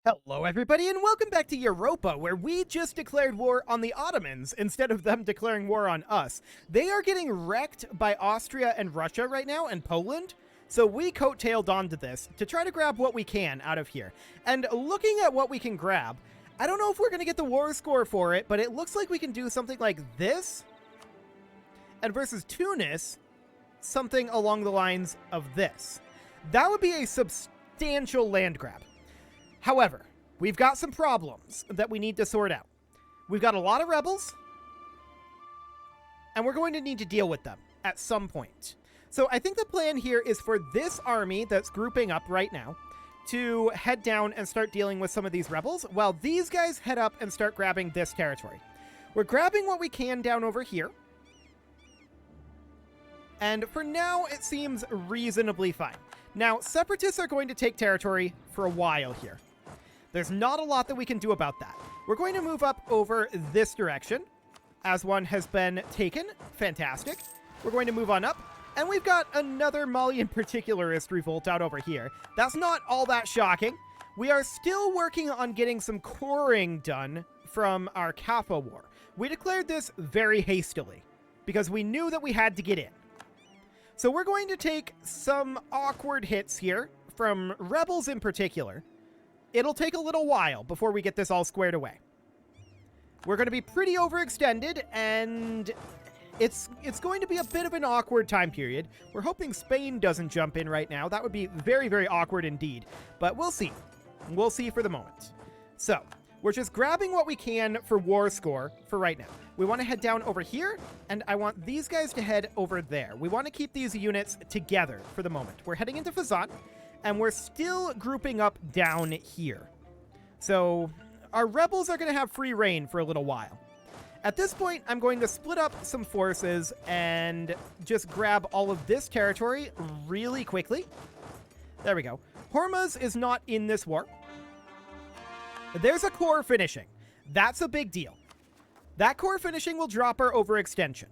Hello everybody and welcome back to Europa, where we just declared war on the Ottomans instead of them declaring war on us. They are getting wrecked by Austria and Russia right now, and Poland. So we coattailed onto this to try to grab what we can out of here. And looking at what we can grab, I don't know if we're going to get the war score for it, but it looks like we can do something like this. And versus Tunis, something along the lines of this. That would be a substantial land grab. However, we've got some problems that we need to sort out. We've got a lot of rebels, and we're going to need to deal with them at some point. So I think the plan here is for this army that's grouping up right now to head down and start dealing with some of these rebels, while these guys head up and start grabbing this territory. We're grabbing what we can down over here. And for now, it seems reasonably fine. Now, separatists are going to take territory for a while here. There's not a lot that we can do about that. We're going to move up over this direction, as one has been taken. Fantastic. We're going to move on up, and we've got another Malian particularist revolt out over here. That's not all that shocking. We are still working on getting some coring done from our Kaffa War. We declared this very hastily, because we knew that we had to get in. So we're going to take some awkward hits here, from rebels in particular. It'll take a little while before we get this all squared away. We're going to be pretty overextended, and it's going to be a bit of an awkward time period. We're hoping Spain doesn't jump in right now. That would be very, very awkward indeed. But we'll see. We'll see for the moment. So, we're just grabbing what we can for war score for right now. We want to head down over here, and I want these guys to head over there. We want to keep these units together for the moment. We're heading into Fezzan, and we're still grouping up down here. So our rebels are going to have free reign for a little while. At this point, I'm going to split up some forces and just grab all of this territory really quickly. There we go. Hormuz is not in this war. There's a core finishing. That's a big deal. That core finishing will drop our overextension.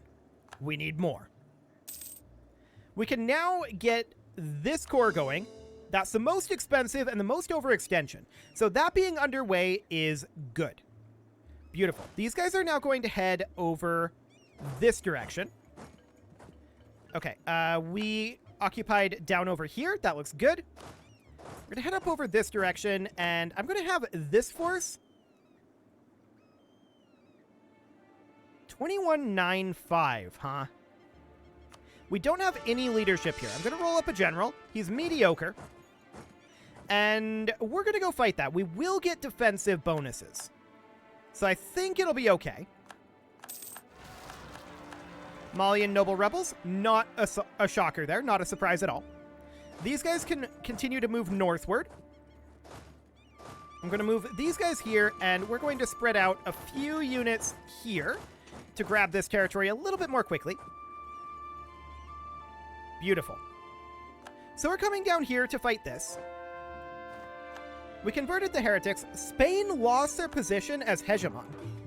We need more. We can now get this core going. That's the most expensive and the most overextension. So that being underway is good. Beautiful. These guys are now going to head over this direction. Okay, we occupied down over here. That looks good. We're going to head up over this direction, and I'm going to have this force 2195, huh? We don't have any leadership here. I'm going to roll up a general. He's mediocre. And we're going to go fight that. We will get defensive bonuses. So I think it'll be okay. Malian noble rebels, not a shocker there. Not a surprise at all. These guys can continue to move northward. I'm going to move these guys here, and we're going to spread out a few units here to grab this territory a little bit more quickly. Beautiful. So we're coming down here to fight this. We converted the heretics. Spain lost their position as hegemon.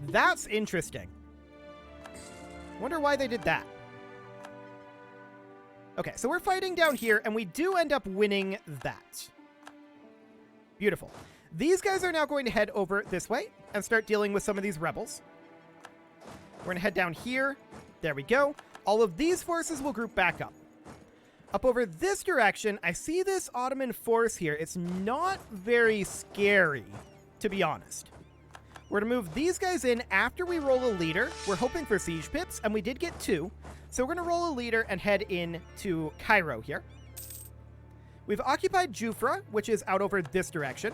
That's interesting. Wonder why they did that. Okay, so we're fighting down here, and we do end up winning that. Beautiful. These guys are now going to head over this way and start dealing with some of these rebels. We're going to head down here. There we go. All of these forces will group back up. Up over this direction, I see this Ottoman force here. It's not very scary, to be honest. We're going to move these guys in after we roll a leader. We're hoping for siege pips, and we did get 2. So we're going to roll a leader and head in to Cairo here. We've occupied Jufra, which is out over this direction.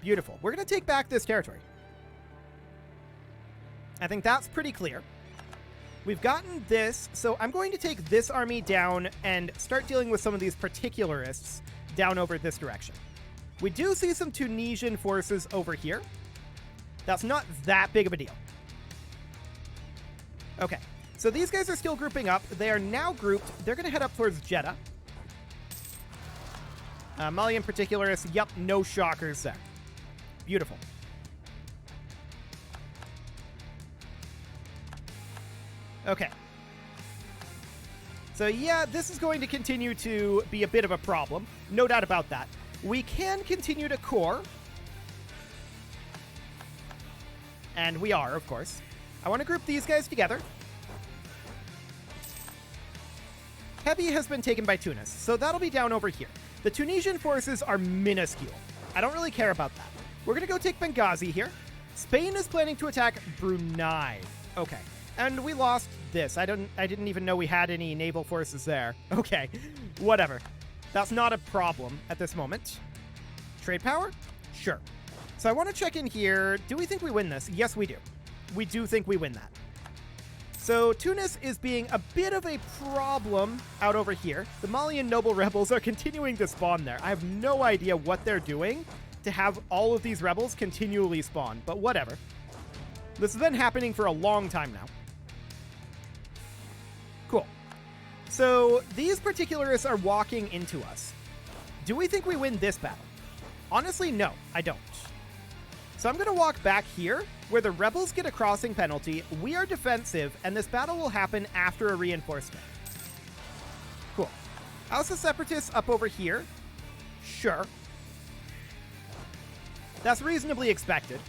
Beautiful. We're going to take back this territory. I think that's pretty clear. We've gotten this, so I'm going to take this army down and start dealing with some of these particularists down over this direction. We do see some Tunisian forces over here. That's not that big of a deal. Okay, so these guys are still grouping up. They are now grouped. They're going to head up towards Jeddah. Malian particularists, yep, no shockers there. Beautiful. Okay. So yeah, this is going to continue to be a bit of a problem. No doubt about that. We can continue to core. And we are, of course. I want to group these guys together. Heavy has been taken by Tunis, so that'll be down over here. The Tunisian forces are minuscule. I don't really care about that. We're going to go take Benghazi here. Spain is planning to attack Brunei. Okay. And we lost this. I didn't even know we had any naval forces there. Okay. Whatever. That's not a problem at this moment. Trade power? Sure. So I want to check in here. Do we think we win this? Yes, we do. We do think we win that. So Tunis is being a bit of a problem out over here. The Malian noble rebels are continuing to spawn there. I have no idea what they're doing to have all of these rebels continually spawn, but whatever. This has been happening for a long time now. Cool. So these particularists are walking into us. Do we think we win this battle? Honestly, no, I don't. So I'm going to walk back here, where the rebels get a crossing penalty, we are defensive, and this battle will happen after a reinforcement. Cool. How's the separatists up over here? Sure. That's reasonably expected.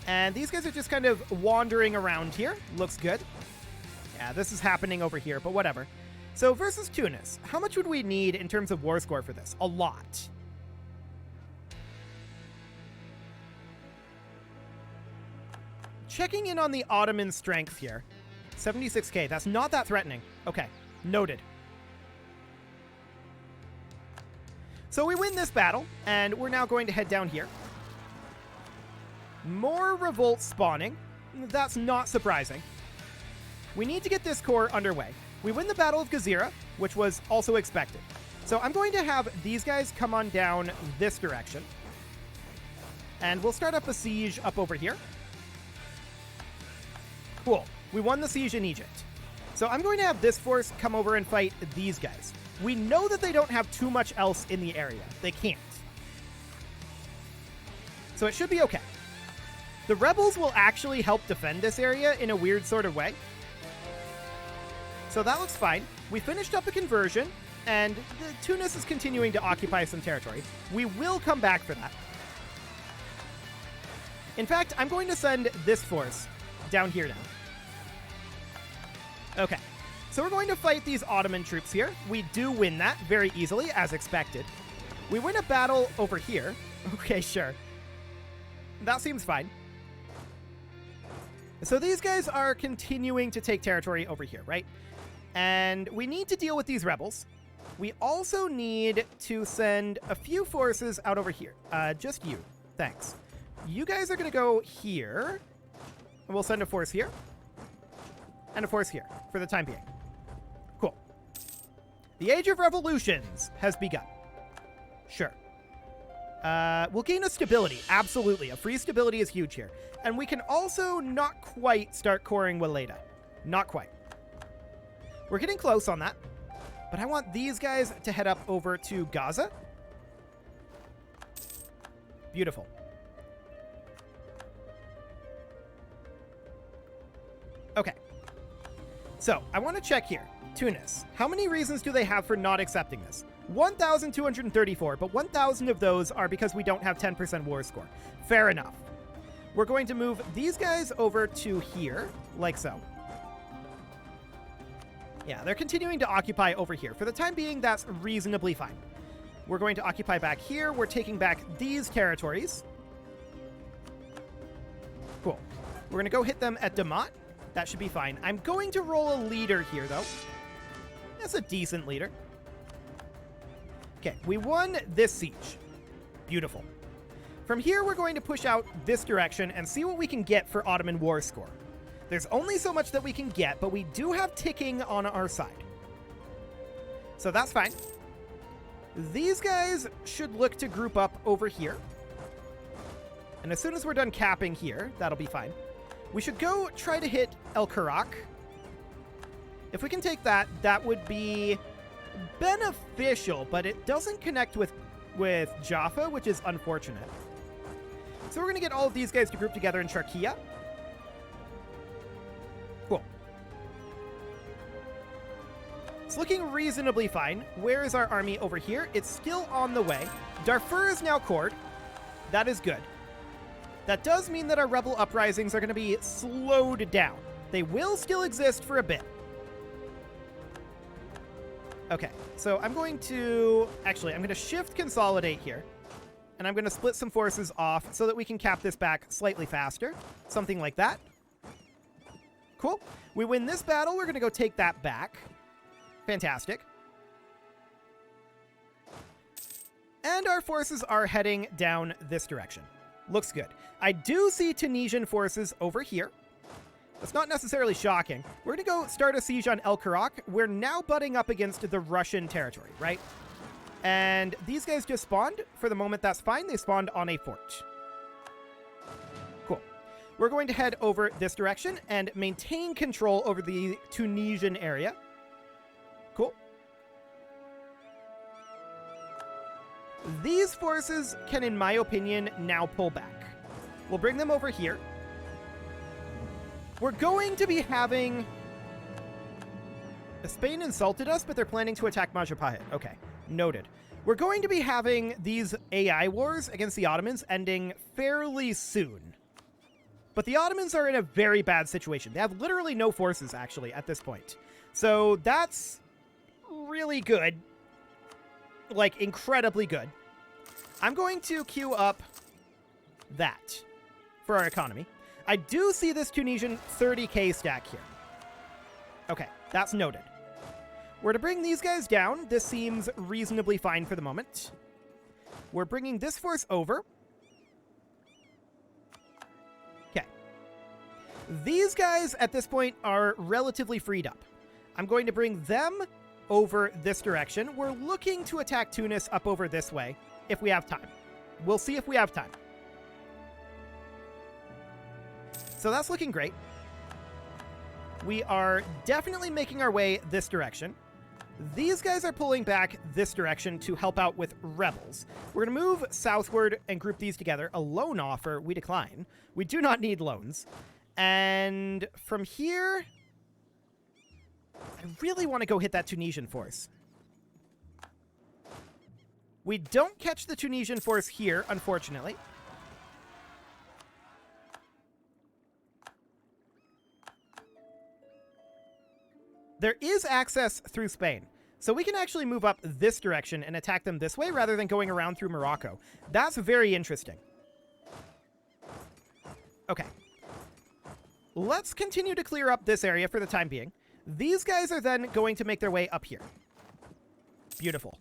And these guys are just kind of wandering around here. Looks good. Yeah, this is happening over here, but whatever. So versus Tunis, how much would we need in terms of war score for this? A lot. Checking in on the Ottoman strength here. 76k, that's not that threatening. Okay, noted. So we win this battle, and we're now going to head down here. More revolts spawning. That's not surprising. We need to get this corps underway. We win the Battle of Gezira, which was also expected. So I'm going to have these guys come on down this direction. And we'll start up a siege up over here. Cool. We won the siege in Egypt. So I'm going to have this force come over and fight these guys. We know that they don't have too much else in the area. They can't. So it should be okay. The rebels will actually help defend this area in a weird sort of way. So that looks fine. We finished up a conversion, and Tunis is continuing to occupy some territory. We will come back for that. In fact, I'm going to send this force down here now. Okay, so we're going to fight these Ottoman troops here. We do win that very easily, as expected. We win a battle over here. Okay, sure. That seems fine. So these guys are continuing to take territory over here, right? And we need to deal with these rebels. We also need to send a few forces out over here. Just you. Thanks. You guys are going to go here. And we'll send a force here. And a force here for the time being. Cool. The Age of Revolutions has begun. Sure. We'll gain a stability. Absolutely. A free stability is huge here. And we can also not quite start coring Waleda. Not quite. We're getting close on that. But I want these guys to head up over to Gaza. Beautiful. Okay. So, I want to check here. Tunis. How many reasons do they have for not accepting this? 1,234, but 1,000 of those are because we don't have 10% war score. Fair enough. We're going to move these guys over to here, like so. Yeah, they're continuing to occupy over here. For the time being, that's reasonably fine. We're going to occupy back here. We're taking back these territories. Cool. We're going to go hit them at Damat. That should be fine. I'm going to roll a leader here, though. That's a decent leader. Okay, we won this siege. Beautiful. From here, we're going to push out this direction and see what we can get for Ottoman war score. There's only so much that we can get, but we do have ticking on our side. So that's fine. These guys should look to group up over here. And as soon as we're done capping here, that'll be fine. We should go try to hit El Karak. If we can take that, that would be beneficial, but it doesn't connect with Jaffa, which is unfortunate. So we're going to get all of these guys to group together in Sharqiya. Cool. It's looking reasonably fine. Where is our army over here? It's still on the way. Darfur is now cored. That is good. That does mean that our rebel uprisings are going to be slowed down. They will still exist for a bit. Okay, so I'm going to... Actually, I'm going to shift consolidate here. And I'm going to split some forces off so that we can cap this back slightly faster. Something like that. Cool. We win this battle. We're going to go take that back. Fantastic. And our forces are heading down this direction. Looks good. I do see Tunisian forces over here. That's not necessarily shocking. We're going to go start a siege on El Karak. We're now butting up against the Russian territory, right? And these guys just spawned. For the moment, that's fine. They spawned on a fort. Cool. We're going to head over this direction and maintain control over the Tunisian area. Cool. These forces can, in my opinion, now pull back. We'll bring them over here. We're going to be having... Spain insulted us, but they're planning to attack Majapahit. Okay, noted. We're going to be having these AI wars against the Ottomans ending fairly soon. But the Ottomans are in a very bad situation. They have literally no forces, actually, at this point. So that's really good. Like, incredibly good. I'm going to queue up that for our economy. I do see this Tunisian 30k stack here. Okay, that's noted. We're to bring these guys down. This seems reasonably fine for the moment. We're bringing this force over. Okay. These guys at this point are relatively freed up. I'm going to bring them over this direction. We're looking to attack Tunis up over this way if we have time. We'll see if we have time. So that's looking great. We are definitely making our way this direction. These guys are pulling back this direction to help out with rebels. We're going to move southward and group these together. A loan offer, we decline. We do not need loans. And from here, I really want to go hit that Tunisian force. We don't catch the Tunisian force here, unfortunately. There is access through Spain, so we can actually move up this direction and attack them this way rather than going around through Morocco. That's very interesting. Okay. Let's continue to clear up this area for the time being. These guys are then going to make their way up here. Beautiful.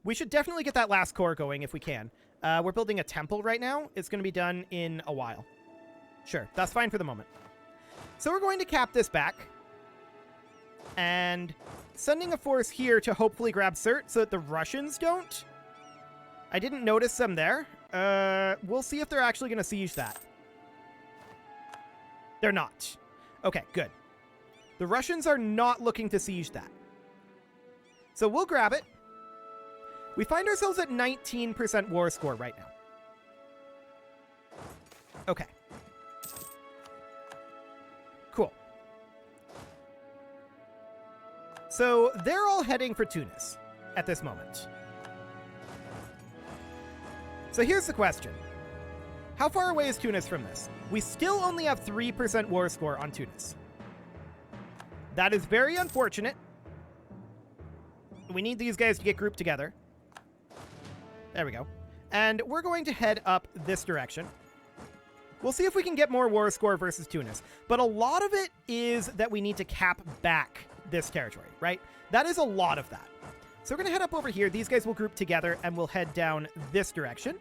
We should definitely get that last core going if we can. We're building a temple right now. It's going to be done in a while. Sure, that's fine for the moment. So we're going to cap this back. And sending a force here to hopefully grab Sirte so that the Russians don't. I didn't notice them there. We'll see if they're actually going to siege that. They're not. Okay, good. The Russians are not looking to siege that. So we'll grab it. We find ourselves at 19% war score right now. Okay. Cool. So they're all heading for Tunis at this moment. So here's the question. How far away is Tunis from this? We still only have 3% war score on Tunis. That is very unfortunate. We need these guys to get grouped together. There we go. And we're going to head up this direction. We'll see if we can get more war score versus Tunis. But a lot of it is that we need to cap back this territory, right? That is a lot of that. So we're going to head up over here. These guys will group together and we'll head down this direction.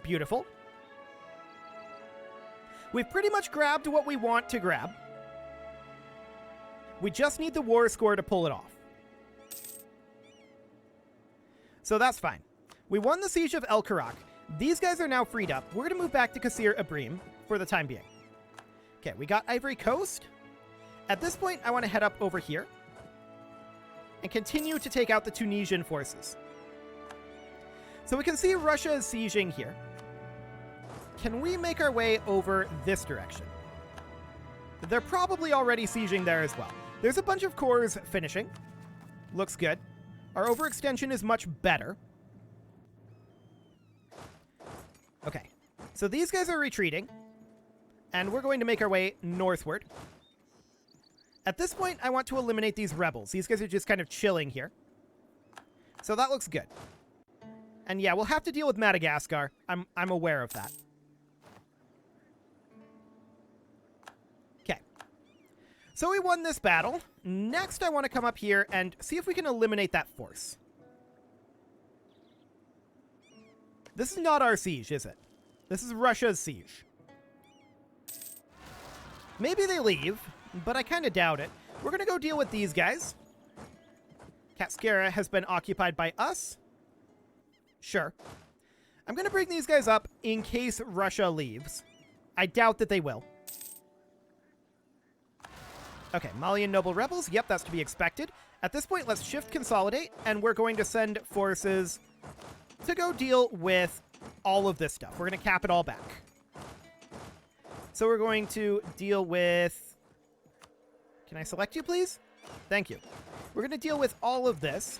Beautiful. We've pretty much grabbed what we want to grab. We just need the war score to pull it off. So that's fine. We won the siege of El Karak. These guys are now freed up. We're going to move back to Qasr Ibrim for the time being. Okay, we got Ivory Coast. At this point, I want to head up over here and continue to take out the Tunisian forces. So we can see Russia is sieging here. Can we make our way over this direction? They're probably already sieging there as well. There's a bunch of cores finishing. Looks good. Our overextension is much better. Okay. So these guys are retreating, and we're going to make our way northward. At this point, I want to eliminate these rebels. These guys are just kind of chilling here. So that looks good. And yeah, we'll have to deal with Madagascar. I'm aware of that. Okay. So we won this battle. Next, I want to come up here and see if we can eliminate that force. This is not our siege, is it? This is Russia's siege. Maybe they leave, but I kind of doubt it. We're going to go deal with these guys. Katskera has been occupied by us. Sure. I'm going to bring these guys up in case Russia leaves. I doubt that they will. Okay, Malian Noble Rebels. Yep, that's to be expected. At this point, let's shift consolidate, and we're going to send forces to go deal with all of this stuff. We're going to cap it all back. So we're going to deal with... Can I select you, please? Thank you. We're going to deal with all of this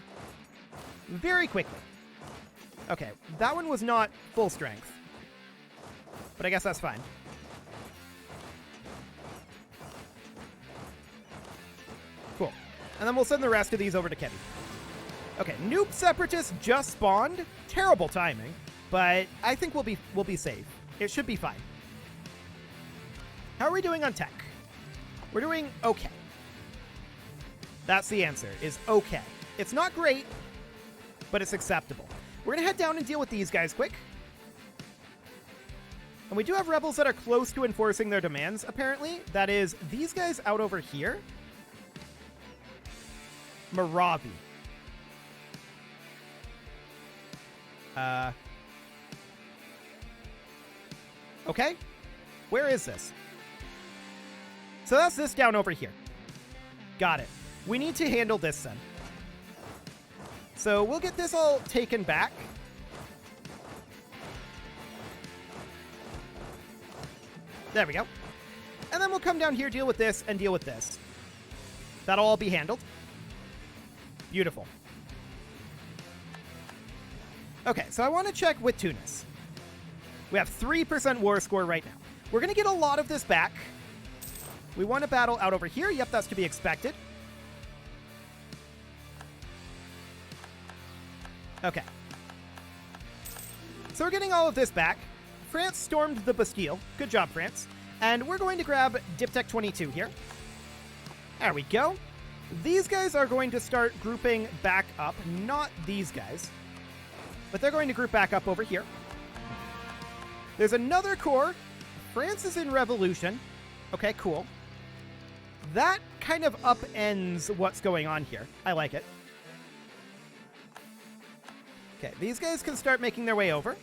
very quickly. Okay, that one was not full strength, but I guess that's fine. Cool. And then we'll send the rest of these over to Kebi. Okay, Noob Separatists just spawned. Terrible timing, but I think we'll be safe. It should be fine. How are we doing on tech? We're doing okay. That's the answer, is okay. It's not great, but it's acceptable. We're going to head down and deal with these guys quick. And we do have rebels that are close to enforcing their demands, apparently. That is, these guys out over here. Moravi. Okay. Where is this? So that's this down over here. Got it. We need to handle this then. So we'll get this all taken back. There we go. And then we'll come down here, deal with this, and deal with this. That'll all be handled. Beautiful. Okay, so I want to check with Tunis. We have 3% war score right now. We're going to get a lot of this back. We won a battle out over here. Yep, that's to be expected. Okay. So we're getting all of this back. France stormed the Bastille. Good job, France. And we're going to grab Diptech 22 here. There we go. These guys are going to start grouping back up. Not these guys. But they're going to group back up over here. There's another corps. France is in revolution. Okay, cool. That kind of upends what's going on here. I like it. Okay, these guys can start making their way over.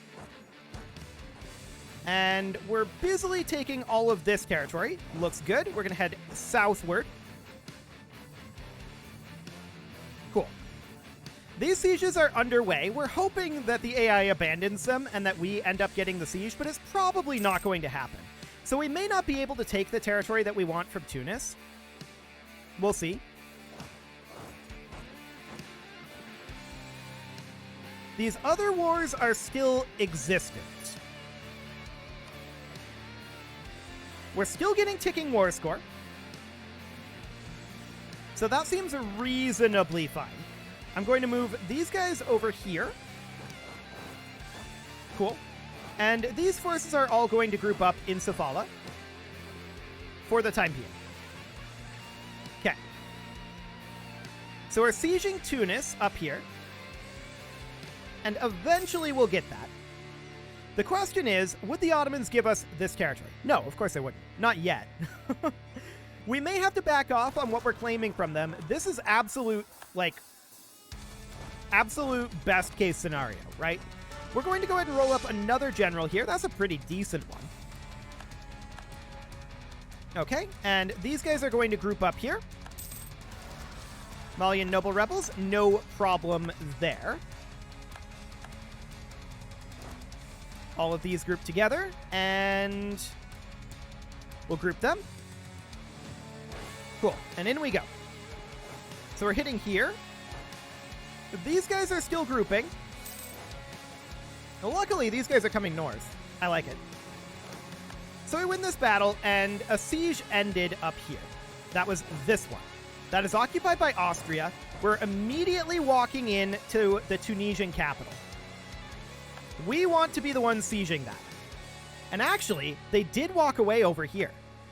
And we're busily taking all of this territory. Looks good. We're going to head southward. Cool. These sieges are underway. We're hoping that the AI abandons them and that we end up getting the siege, but it's probably not going to happen. So we may not be able to take the territory that we want from Tunis. We'll see. These other wars are still existent. We're still getting ticking war score. So that seems reasonably fine. I'm going to move these guys over here. Cool. And these forces are all going to group up in Sofala for the time being. Okay. So we're sieging Tunis up here. And eventually we'll get that. The question is, would the Ottomans give us this territory? No, of course they wouldn't. Not yet. We may have to back off on what we're claiming from them. This is absolute best case scenario, right? We're going to go ahead and roll up another general here. That's a pretty decent one. Okay, and these guys are going to group up here. Malian Noble Rebels, no problem there. All of these group together, and we'll group them. Cool, and in we go. So we're hitting here. These guys are still grouping. Well, luckily, these guys are coming north. I like it. So we win this battle, and a siege ended up here. That was this one. That is occupied by Austria. We're immediately walking in to the Tunisian capital. We want to be the ones sieging that. And actually, they did walk away over here.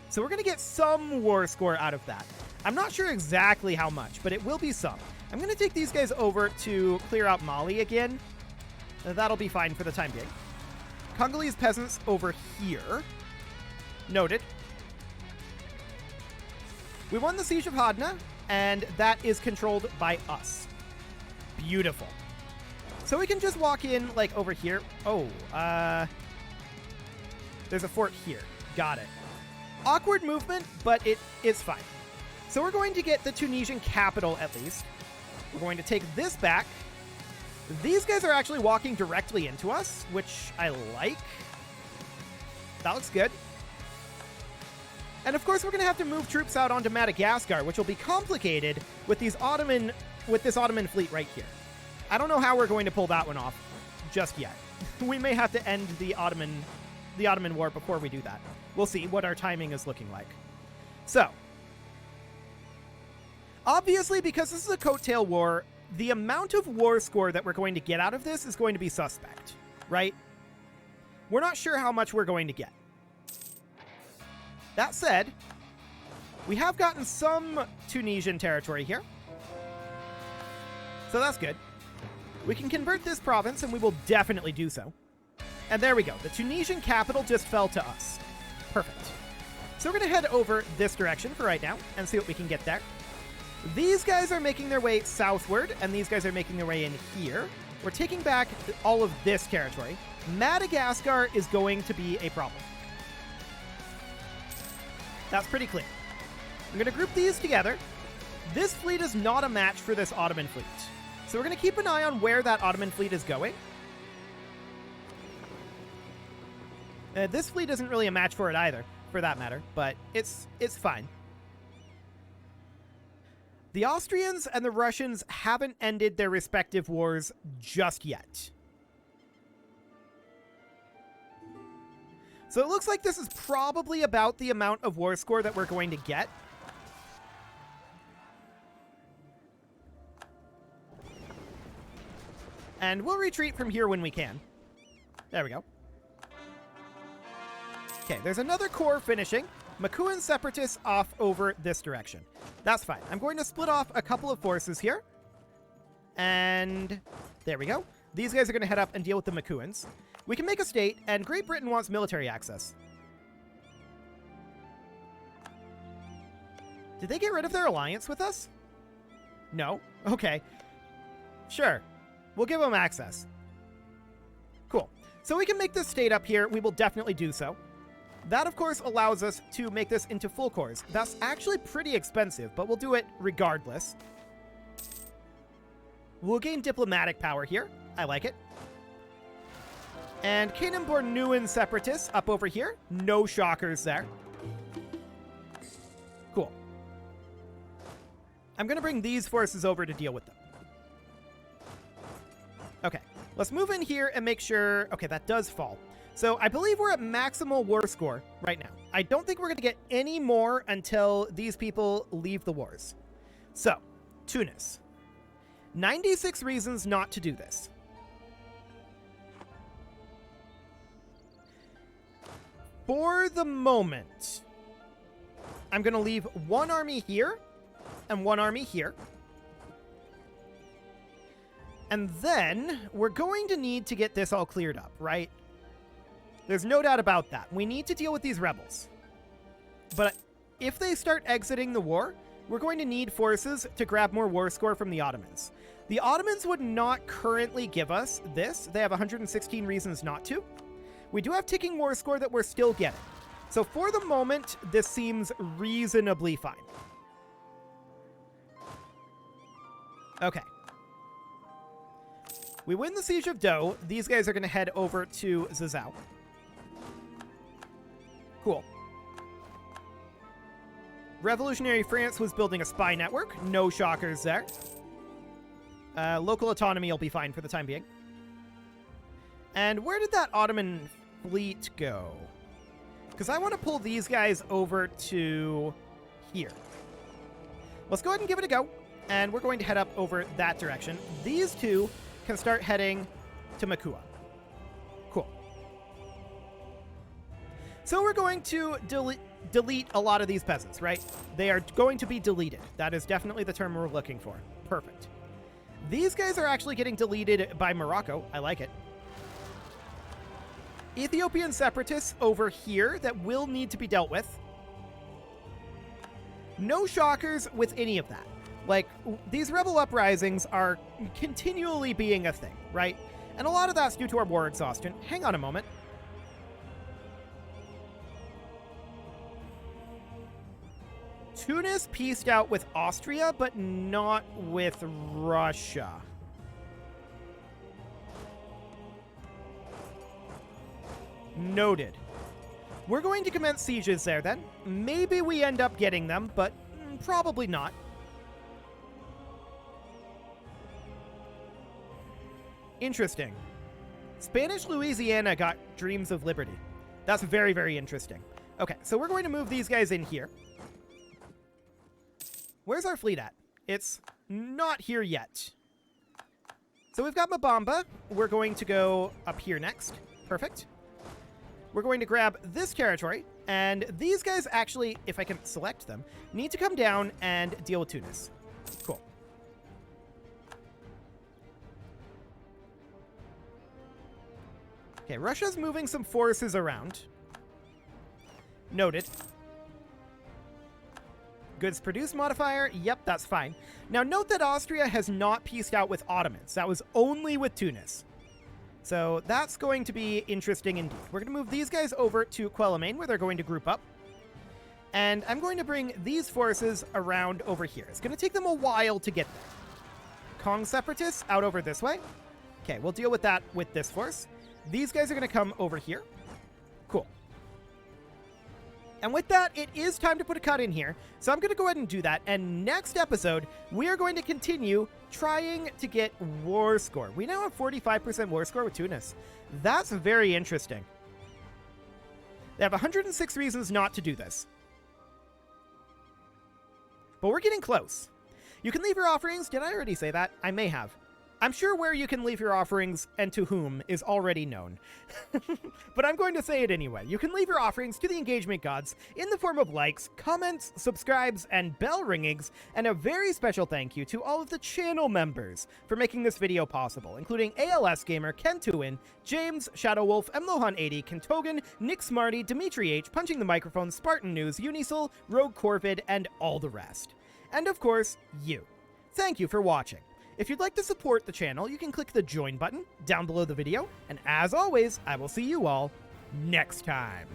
So we're going to get some war score out of that. I'm not sure exactly how much, but it will be some. I'm going to take these guys over to clear out Mali again. That'll be fine for the time being. Congolese peasants over here. Noted. We won the Siege of Hodna, and that is controlled by us. Beautiful. So we can just walk in, like, over here. Oh, there's a fort here. Got it. Awkward movement, but it is fine. So we're going to get the Tunisian capital, at least. We're going to take this back. These guys are actually walking directly into us, which I like. That looks good. And of course, we're going to have to move troops out onto Madagascar, which will be complicated with this Ottoman fleet right here. I don't know how we're going to pull that one off just yet. We may have to end the Ottoman War before we do that. We'll see what our timing is looking like. So, obviously, because this is a coattail war, the amount of war score that we're going to get out of this is going to be suspect, right? We're not sure how much we're going to get. That said, we have gotten some Tunisian territory here. So that's good. We can convert this province, and we will definitely do so. And there we go. The Tunisian capital just fell to us. Perfect. So we're going to head over this direction for right now and see what we can get there. These guys are making their way southward, and these guys are making their way in here. We're taking back all of this territory. Madagascar is going to be a problem. That's pretty clear. I'm going to group these together. This fleet is not a match for this Ottoman fleet. So we're going to keep an eye on where that Ottoman fleet is going. This fleet isn't really a match for it either, for that matter, but it's fine. The Austrians and the Russians haven't ended their respective wars just yet. So it looks like this is probably about the amount of war score that we're going to get. And we'll retreat from here when we can. There we go. Okay, there's another corps finishing. Makuan separatists off over this direction. That's fine. I'm going to split off a couple of forces here. And there we go. These guys are going to head up and deal with the Makuans. We can make a state, and Great Britain wants military access. Did they get rid of their alliance with us? No? Okay. Sure. We'll give them access. Cool. So we can make this state up here. We will definitely do so. That, of course, allows us to make this into full cores. That's actually pretty expensive, but we'll do it regardless. We'll gain diplomatic power here. I like it. And Kanem-Bornuan separatists up over here. No shockers there. Cool. I'm going to bring these forces over to deal with them. Okay, let's move in here and make sure... Okay, that does fall. So I believe we're at maximal war score right now. I don't think we're going to get any more until these people leave the wars. So, Tunis. 96 reasons not to do this. For the moment, I'm going to leave one army here and one army here. And then we're going to need to get this all cleared up, right? There's no doubt about that. We need to deal with these rebels. But if they start exiting the war, we're going to need forces to grab more war score from the Ottomans. The Ottomans would not currently give us this. They have 116 reasons not to. We do have ticking war score that we're still getting. So for the moment, this seems reasonably fine. Okay. We win the Siege of Do. These guys are going to head over to Zazao. Cool. Revolutionary France was building a spy network. No shockers there. Local autonomy will be fine for the time being. And where did that Ottoman fleet go? because I want to pull these guys over to here. Let's go ahead and give it a go, and we're going to head up over that direction. These two can start heading to Makua. Cool. So we're going to delete a lot of these peasants, right? They are going to be deleted. That is definitely the term we're looking for. Perfect. These guys are actually getting deleted by Morocco. I like it. Ethiopian separatists over here that will need to be dealt with. No shockers with any of that. Like, these rebel uprisings are continually being a thing, right? And a lot of that's due to our war exhaustion. Hang on a moment. Tunis pieced out with Austria, but not with Russia. Noted. We're going to commence sieges there then. Maybe we end up getting them, but probably not. Interesting. Spanish Louisiana got dreams of liberty. That's very, very interesting. Okay, so we're going to move these guys in here. Where's our fleet at? It's not here yet. So we've got Mabamba. We're going to go up here next. Perfect. We're going to grab this territory, and these guys actually, if I can select them, need to come down and deal with Tunis. Cool. Okay, Russia's moving some forces around. Noted. Goods produced modifier, yep, that's fine. Now note that Austria has not pieced out with Ottomans. That was only with Tunis. So that's going to be interesting indeed. We're going to move these guys over to Quelimane, where they're going to group up. And I'm going to bring these forces around over here. It's going to take them a while to get there. Kong separatists out over this way. Okay, we'll deal with that with this force. These guys are going to come over here. Cool. And with that, it is time to put a cut in here. So I'm going to go ahead and do that. And next episode, we are going to continue trying to get war score. We now have 45% war score with Tunis. That's very interesting. They have 106 reasons not to do this. But we're getting close. You can leave your offerings. Did I already say that? I may have. I'm sure where you can leave your offerings and to whom is already known. But I'm going to say it anyway. You can leave your offerings to the engagement gods in the form of likes, comments, subscribes, and bell ringings, and a very special thank you to all of the channel members for making this video possible, including ALS Gamer, Ken Tuin, James, Shadow Wolf, Mlohan80, Kentogan, Nick Smarty, Dimitri H, Punching the Microphone, Spartan News, Unisil, Rogue Corvid, and all the rest. And of course, you. Thank you for watching. If you'd like to support the channel, you can click the join button down below the video, and as always, I will see you all next time.